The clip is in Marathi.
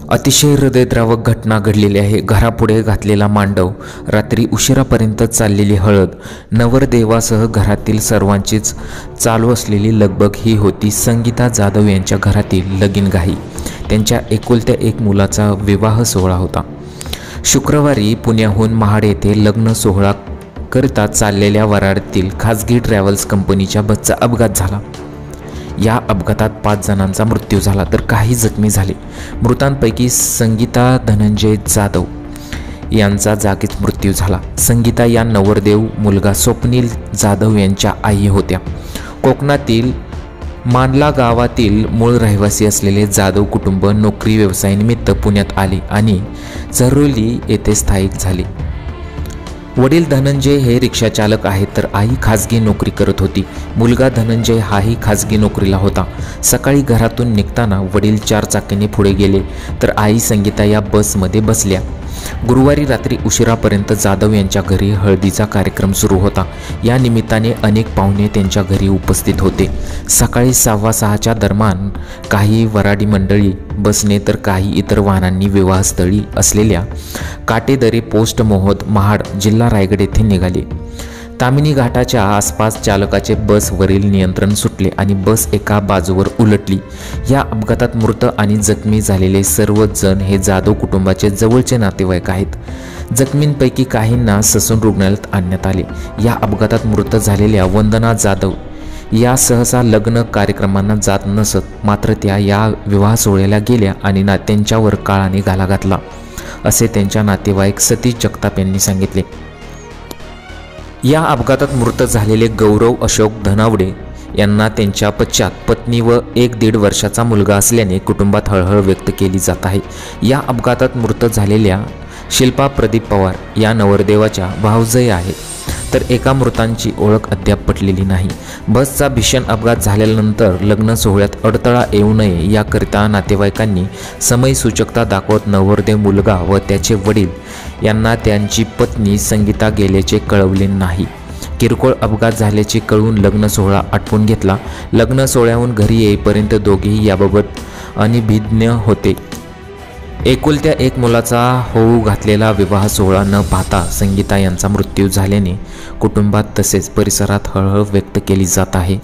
अतिशय हृदयद्रावक घटना घडलेली आहे। घरापुढे घातलेला मांडव, रात्री उशिरापर्यंत चाललेली हळद, नवरदेवासह घरातील सर्वांचीच चालू असलेली लगबग ही होती संगीता जाधव यांच्या घरातील लगीनघाई। त्यांच्या एकुलत्या एक मुलाचा विवाह सोहळा होता। शुक्रवारी पुण्याहून महाड येथे लग्न सोहळा करिता चाललेल्या वराडतील खाजगी ट्रॅव्हल्स कंपनीच्या बसचा अपघात झाला। या अपघातात 5 जणांचा मृत्यू झाला तर काही जखमी झाले। मृतांपैकी संगीता धनंजय जाधव यांचा जागीच मृत्यू झाला। संगीता या नवरदेव मुलगा स्वप्नील जाधव यांच्या आई होत्या। कोकणातील मानला गावातील मूळ रहिवासी असलेले जाधव कुटुंब नोकरी व्यवसायानिमित्त पुण्यात आले आणि झरोली येथे स्थायिक झाले। वडील धनंजय हे रिक्षा चालक आहेत तर आई खाजगी नोकरी करत होती। मुलगा धनंजय हाही खाजगी नोकरीला होता। सकाळी घरातून निघताना वडील 4 चाकीने पुढे गेले तर आई संगीता या बसमध्ये बसल्या। गुरुवारी रात्री उशिरापर्यंत जाधव यांच्या घरी हळदीचा कार्यक्रम सुरू होता। या निमित्ताने अनेक पाहुणे त्यांच्या घरी उपस्थित होते। सकाळी 6:15च्या दरम्यान काही वराडी मंडळी बसने तर काही इतर वाहनांनी विवाहस्थळी असलेल्या काटेदरे पोस्ट मोहोद महाड जिल्हा रायगड येथे निघाले। तामिनी घाटाच्या आसपास चालकाचे बसवरील नियंत्रण सुटले आणि बस एका बाजूवर उलटली। या अपघातात मृत आणि जखमी झालेले सर्व जण हे जाधव कुटुंबाचे जवळचे नातेवाईक आहेत। जखमींपैकी काहींना ससून रुग्णालयात आणण्यात आले। या अपघातात मृत झालेल्या वंदना जाधव या सहसा लग्न कार्यक्रमांना जात नसत, मात्र त्या या विवाह सोहळ्याला गेल्या आणि त्यांच्यावर काळाने घाला घातला, असे त्यांच्या नातेवाईक सतीश जगताप यांनी सांगितले। या अपघातात मृत झालेले गौरव अशोक धनावडे यांना त्यांच्या पश्चात पत्नी व 1-1.5 वर्षाचा मुलगा असल्याने कुटुंबात हळहळ व्यक्त केली जात आहे। या अपघातात मृत झालेल्या शिल्पा प्रदीप पवार या नवरदेवाच्या भावजय आहे तर एका मृतांची ओळख अद्याप पटलेली नाही। बसचा भीषण अपघात झाल्यानंतर लग्न सोहळ्यात अडथळा येऊ नये याकरिता नातेवाईकांनी समयसूचकता दाखवत नवरदेव मुलगा व त्याचे वडील यांना त्यांची पत्नी संगीता गेल्याचे कळवले नाही। किरकोळ अपघात झाल्याचे कळून लग्न सोहळा आटपून घेतला। लग्न सोहळ्याहून घरी येईपर्यंत दोघेही याबाबत अनभिज्ञ होते। एकुलत्या एक मुलाचा होऊ घातलेला विवाह सोहळा न पाहता संगीता यांचा मृत्यू झाल्याने कुटुंबात तसेच परिसरात हळहळ व्यक्त केली जात आहे।